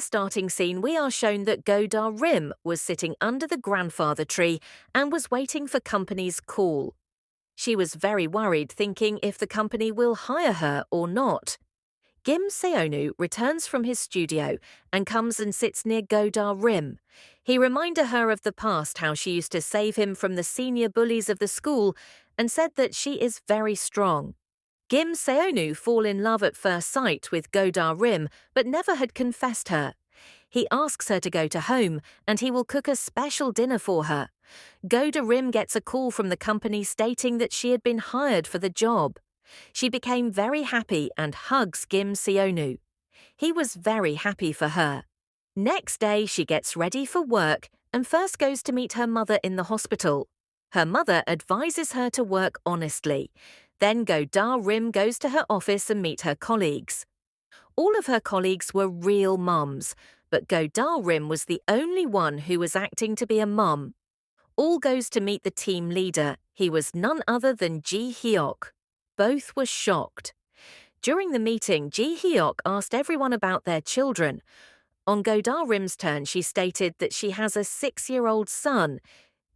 starting scene, we are shown that Godar Rim was sitting under the grandfather tree and was waiting for company's call. She was very worried, thinking if the company will hire her or not. Kim Seonu returns from his studio and comes and sits near Godar Rim. He reminded her of the past, how she used to save him from the senior bullies of the school, and said that she is very strong. Kim Seonu fall in love at first sight with Godar Rim, but never had confessed her. He asks her to go to home, and he will cook a special dinner for her. Godar Rim gets a call from the company stating that she had been hired for the job. She became very happy and hugs Kim Seonu. He was very happy for her. Next day, she gets ready for work and first goes to meet her mother in the hospital. Her mother advises her to work honestly. Then Godar Rim goes to her office and meet her colleagues. All of her colleagues were real mums, but Godar Rim was the only one who was acting to be a mum. All goes to meet the team leader. He was none other than Ji Hyuk. Both were shocked. During the meeting, Ji Hyuk asked everyone about their children. On Godar Rim's turn, she stated that she has a 6-year-old son.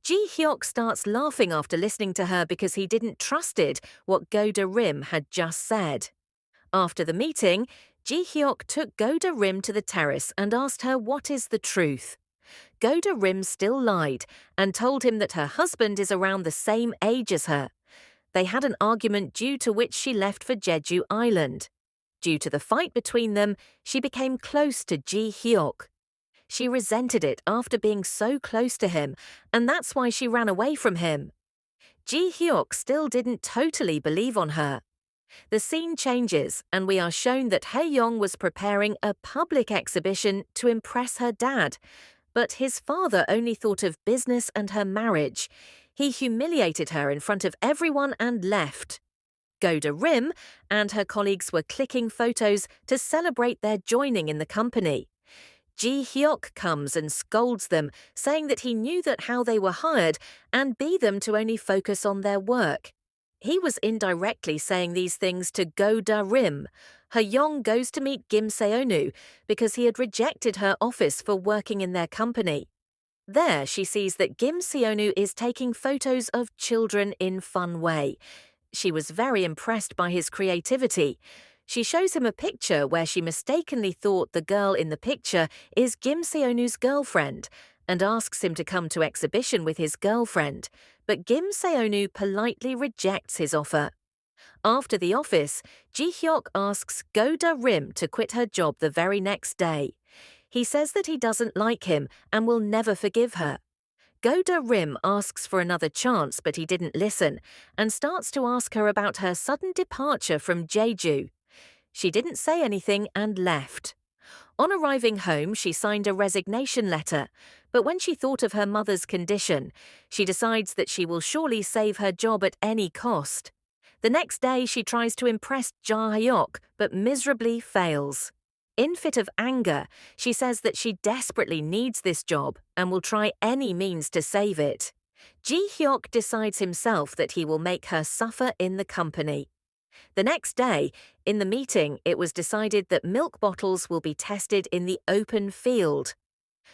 Ji Hyuk starts laughing after listening to her because he didn't trusted what Godar Rim had just said. After the meeting, Ji Hyuk took Godar Rim to the terrace and asked her what is the truth. Godar Rim still lied and told him that her husband is around the same age as her. They had an argument due to which she left for Jeju Island. Due to the fight between them, she became close to Ji Hyuk. She resented it after being so close to him, and that's why she ran away from him. Ji Hyuk still didn't totally believe on her. The scene changes, and we are shown that Hae-young was preparing a public exhibition to impress her dad, but his father only thought of business and her marriage. He humiliated her in front of everyone and left. Godar Rim and her colleagues were clicking photos to celebrate their joining in the company. Ji Hyuk comes and scolds them, saying that he knew that how they were hired and bade them to only focus on their work. He was indirectly saying these things to Godar Rim. Hae-young goes to meet Kim Seonu because he had rejected her office for working in their company. There, she sees that Kim Seonu is taking photos of children in fun way. She was very impressed by his creativity. She shows him a picture where she mistakenly thought the girl in the picture is Kim Seonu's girlfriend and asks him to come to exhibition with his girlfriend, but Kim Seonu politely rejects his offer. After the office, Ji Hyuk asks Godar Rim to quit her job the very next day. He says that he doesn't like him and will never forgive her. Godar Rim asks for another chance, but he didn't listen and starts to ask her about her sudden departure from Jeju. She didn't say anything and left. On arriving home, she signed a resignation letter, but when she thought of her mother's condition, she decides that she will surely save her job at any cost. The next day, she tries to impress Ja Hyuk, but miserably fails. In fit of anger, she says that she desperately needs this job and will try any means to save it. Ji Hyuk decides himself that he will make her suffer in the company. The next day, in the meeting, it was decided that milk bottles will be tested in the open field.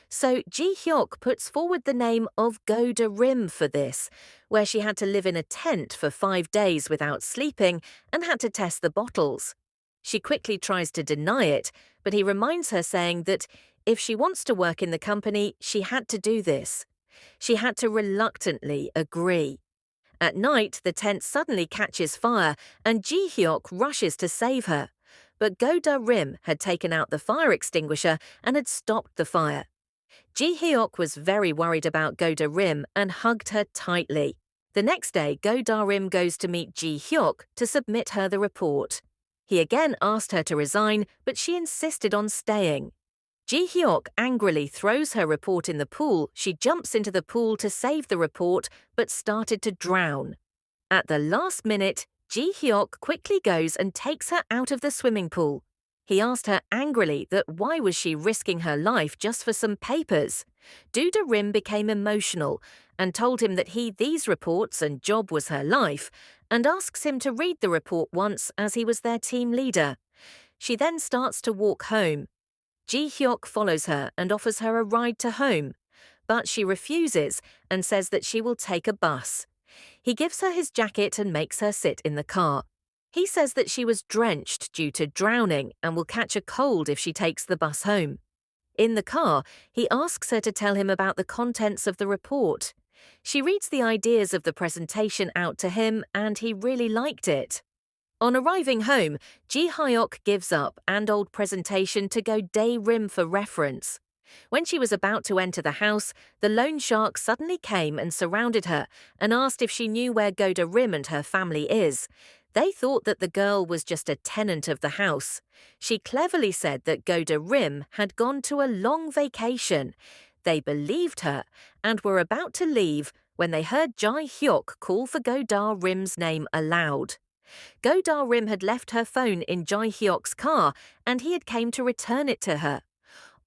So Ji Hyuk puts forward the name of Godar Rim for this, where she had to live in a tent for 5 days without sleeping and had to test the bottles. She quickly tries to deny it, but he reminds her, saying that if she wants to work in the company, she had to do this. She had to reluctantly agree. At night, the tent suddenly catches fire and Ji Hyuk rushes to save her. But Godar Rim had taken out the fire extinguisher and had stopped the fire. Ji Hyuk was very worried about Godar Rim and hugged her tightly. The next day, Godar Rim goes to meet Ji Hyuk to submit her the report. He again asked her to resign, but she insisted on staying. Ji Hyuk angrily throws her report in the pool. She jumps into the pool to save the report, but started to drown. At the last minute, Ji Hyuk quickly goes and takes her out of the swimming pool. He asked her angrily that why was she risking her life just for some papers. Godar Rim became emotional and told him that these reports and job was her life, and asks him to read the report once as he was their team leader. She then starts to walk home. Ji Hyuk follows her and offers her a ride to home, but she refuses and says that she will take a bus. He gives her his jacket and makes her sit in the car. He says that she was drenched due to drowning and will catch a cold if she takes the bus home. In the car, he asks her to tell him about the contents of the report. She reads the ideas of the presentation out to him, and he really liked it. On arriving home, Ji Hyuk gives up and old presentation to go Dae Rim for reference. When she was about to enter the house, the loan shark suddenly came and surrounded her and asked if she knew where Goda Rim and her family is. They thought that the girl was just a tenant of the house. She cleverly said that Goda Rim had gone to a long vacation. They believed her and were about to leave when they heard Jae Hyuk call for Goda Rim's name aloud. Goda Rim had left her phone in Jae Hyuk's car and he had came to return it to her.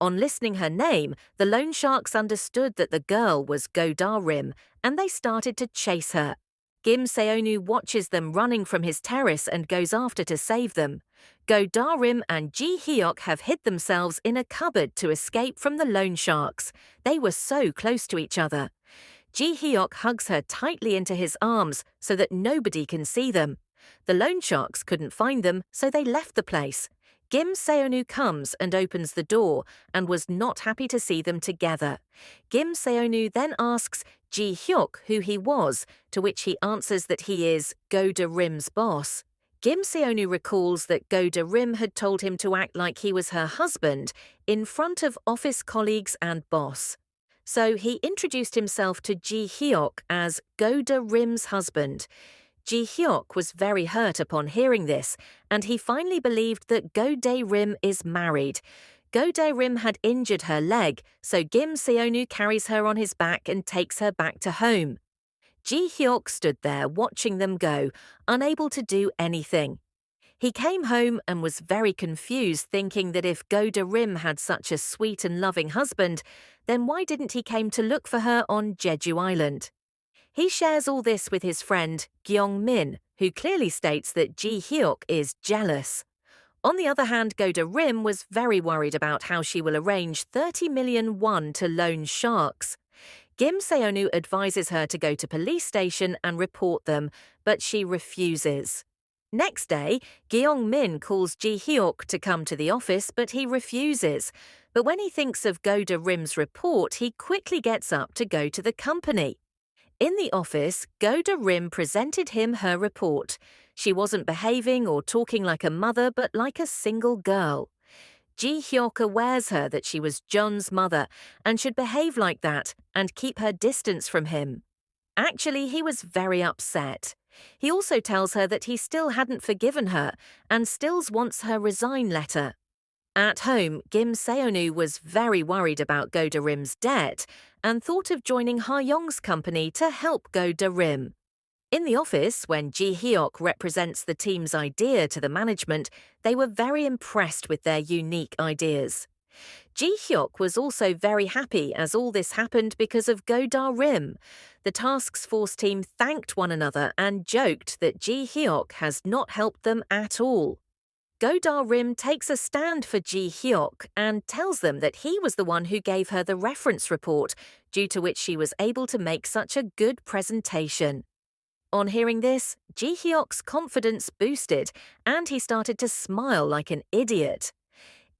On listening her name, the loan sharks understood that the girl was Goda Rim and they started to chase her. Kim Seonu watches them running from his terrace and goes after to save them. Goda Rim and Ji Hyuk have hid themselves in a cupboard to escape from the loan sharks. They were so close to each other. Ji Hyuk hugs her tightly into his arms so that nobody can see them. The loan sharks couldn't find them, so they left the place. Kim Seonu comes and opens the door and was not happy to see them together. Kim Seonu then asks Ji Hyuk who he was, to which he answers that he is Goda Rim's boss. Kim Seonu recalls that Goda Rim had told him to act like he was her husband in front of office colleagues and boss. So he introduced himself to Ji Hyuk as Goda Rim's husband. Ji Hyuk was very hurt upon hearing this, and he finally believed that Goda Rim is married. Goda Rim had injured her leg, so Kim Seonu carries her on his back and takes her back to home. Ji Hyuk stood there watching them go, unable to do anything. He came home and was very confused, thinking that if Goda Rim had such a sweet and loving husband, then why didn't he came to look for her on Jeju Island? He shares all this with his friend Gyeong Min, who clearly states that Ji Hyuk is jealous. On the other hand, Goda Rim was very worried about how she will arrange 30 million won to loan sharks. Kim Seonu advises her to go to police station and report them, but she refuses. Next day, Gyeong Min calls Ji Hyuk to come to the office, but he refuses. But when he thinks of Goda Rim's report, he quickly gets up to go to the company. In the office, Goda Rim presented him her report. She wasn't behaving or talking like a mother, but like a single girl. Ji Hyuk awares her that she was Jeon's mother and should behave like that and keep her distance from him. Actually, he was very upset. He also tells her that he still hadn't forgiven her and still wants her resign letter. At home, Kim Seonu was very worried about Goda Rim's debt and thought of joining Ha Young's company to help Goda Rim. In the office, when Ji Hyuk represents the team's idea to the management, they were very impressed with their unique ideas. Ji Hyuk was also very happy as all this happened because of Goda Rim. The task force team thanked one another and joked that Ji Hyuk has not helped them at all. Goda Rim takes a stand for Ji Hyuk and tells them that he was the one who gave her the reference report, due to which she was able to make such a good presentation. On hearing this, Ji Hyuk's confidence boosted and he started to smile like an idiot.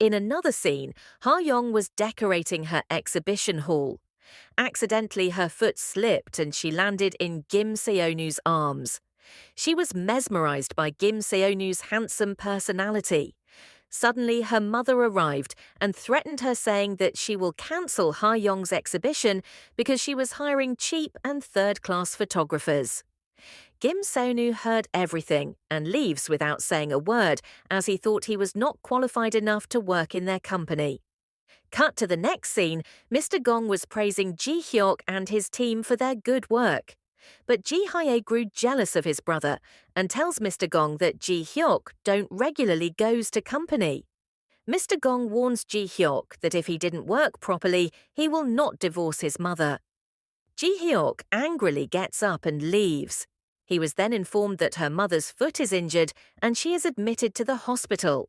In another scene, Ha Young was decorating her exhibition hall. Accidentally, her foot slipped and she landed in Kim Seonu's arms. She was mesmerized by Kim Seonu's handsome personality. Suddenly, her mother arrived and threatened her, saying that she will cancel Ha Young's exhibition because she was hiring cheap and third-class photographers. Kim Seonu heard everything and leaves without saying a word, as he thought he was not qualified enough to work in their company. Cut to the next scene, Mr. Gong was praising Ji Hyuk and his team for their good work. But Ji Hye grew jealous of his brother and tells Mr. Gong that Ji Hyuk don't regularly goes to company. Mr. Gong warns Ji Hyuk that if he didn't work properly, he will not divorce his mother. Ji Hyuk angrily gets up and leaves. He was then informed that her mother's foot is injured and she is admitted to the hospital.